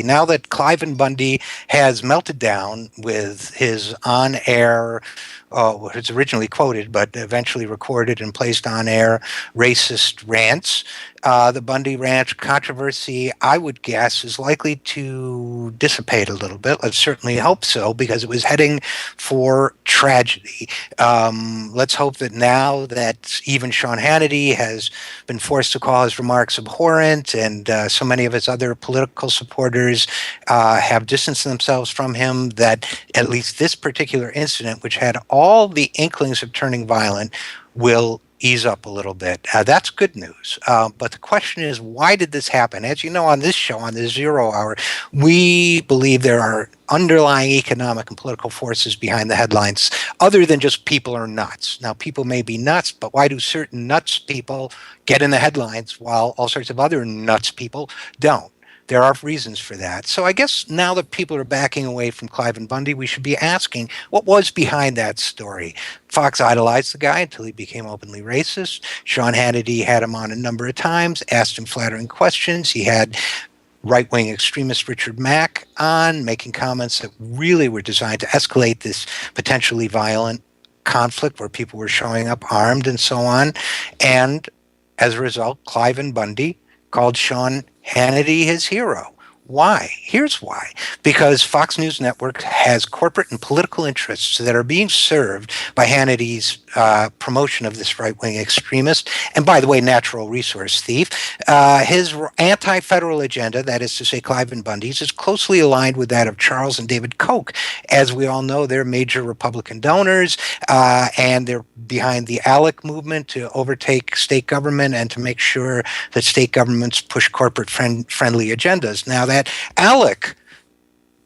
Now that Cliven Bundy has melted down with his on-air, what was originally quoted but eventually recorded and placed on air racist rants, the Bundy Ranch controversy, I would guess, is likely to dissipate a little bit. Let's certainly hope so, because it was heading for tragedy. Let's hope that now that even Sean Hannity has been forced to call his remarks abhorrent, and so many of his other political supporters have distanced themselves from him, that at least this particular incident, which had all the inklings of turning violent, will ease up a little bit. That's good news. But the question is, why did this happen? As you know, on this show, on the 0 Hour, we believe there are underlying economic and political forces behind the headlines other than just people are nuts. Now, people may be nuts, but why do certain nuts people get in the headlines while all sorts of other nuts people don't? There are reasons for that. So I guess now that people are backing away from Cliven Bundy, we should be asking what was behind that story. Fox idolized the guy until he became openly racist. Sean Hannity had him on a number of times, asked him flattering questions. He had right-wing extremist Richard Mack on, making comments that really were designed to escalate this potentially violent conflict where people were showing up armed and so on. And as a result, Cliven Bundy called Sean Hannity his hero. Why? Here's why. Because Fox News Network has corporate and political interests that are being served by Hannity's promotion of this right-wing extremist, and by the way, natural resource thief. His anti-federal agenda, that is to say Cliven Bundy's, is closely aligned with that of Charles and David Koch. As we all know, they're major Republican donors, and they're behind the ALEC movement to overtake state government and to make sure that state governments push corporate-friendly agendas. Now, that ALEC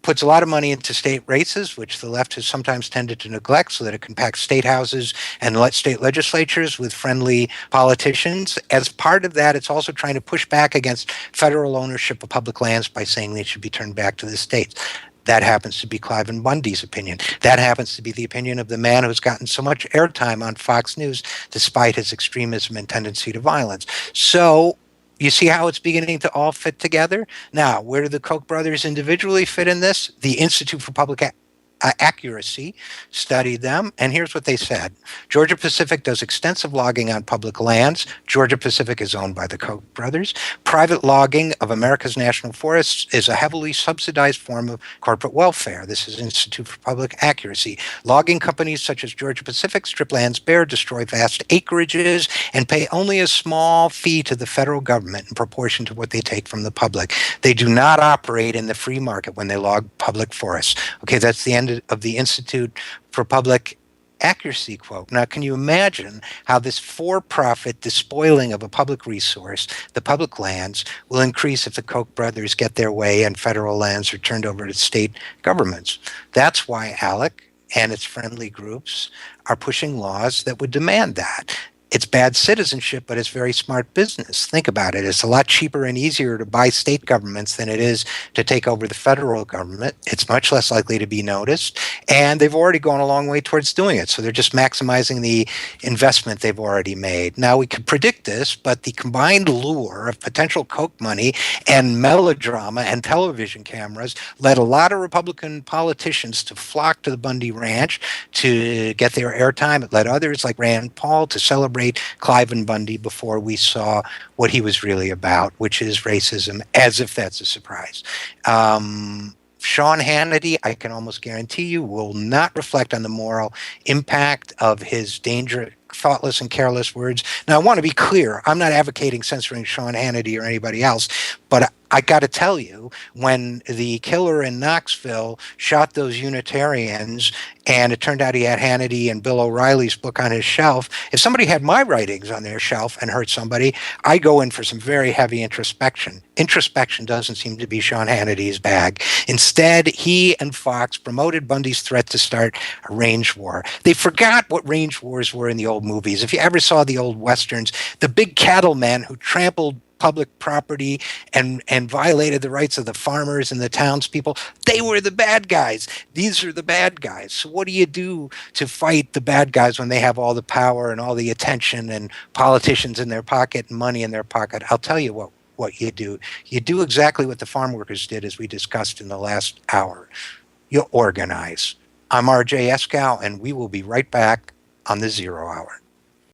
puts a lot of money into state races, which the left has sometimes tended to neglect, so that it can pack state houses and let state legislatures with friendly politicians. As part of that, it's also trying to push back against federal ownership of public lands by saying they should be turned back to the states. That happens to be Cliven Bundy's opinion. That happens to be the opinion of the man who's gotten so much airtime on Fox News, despite his extremism and tendency to violence. So you see how it's beginning to all fit together? Now, where do the Koch brothers individually fit in this? The Institute for Public Accuracy studied them, and here's what they said. Georgia Pacific does extensive logging on public lands. Georgia Pacific is owned by the Koch brothers. Private logging of America's national forests is a heavily subsidized form of corporate welfare. This is Institute for Public Accuracy. Logging companies such as Georgia Pacific strip lands bare, destroy vast acreages, and pay only a small fee to the federal government in proportion to what they take from the public. They do not operate in the free market when they log public forests. Okay, that's the end of the Institute for Public Accuracy quote. Now, can you imagine how this for-profit despoiling of a public resource, the public lands, will increase if the Koch brothers get their way and federal lands are turned over to state governments? That's why ALEC and its friendly groups are pushing laws that would demand that. It's bad citizenship, but it's very smart business. Think about it. It's a lot cheaper and easier to buy state governments than it is to take over the federal government. It's much less likely to be noticed, and they've already gone a long way towards doing it. So they're just maximizing the investment they've already made. Now, we could predict this, but the combined lure of potential Koch money and melodrama and television cameras led a lot of Republican politicians to flock to the Bundy Ranch to get their airtime. It led others like Rand Paul to celebrate Cliven Bundy before we saw what he was really about, which is racism, as if that's a surprise. Sean Hannity, I can almost guarantee you, will not reflect on the moral impact of his thoughtless and careless words. Now, I want to be clear. I'm not advocating censoring Sean Hannity or anybody else, but I got to tell you, when the killer in Knoxville shot those Unitarians and it turned out he had Hannity and Bill O'Reilly's book on his shelf, if somebody had my writings on their shelf and hurt somebody, I go in for some very heavy introspection. Introspection doesn't seem to be Sean Hannity's bag. Instead, he and Fox promoted Bundy's threat to start a range war. They forgot what range wars were in the old movies. If you ever saw the old Westerns, the big cattleman who trampled public property and violated the rights of the farmers and the townspeople, they were the bad guys. These are the bad guys. So what do you do to fight the bad guys when they have all the power and all the attention and politicians in their pocket and money in their pocket? I'll tell you what what you do. You do exactly what the farm workers did, as we discussed in the last hour. You organize. I'm RJ Eskow, and we will be right back on the Zero Hour.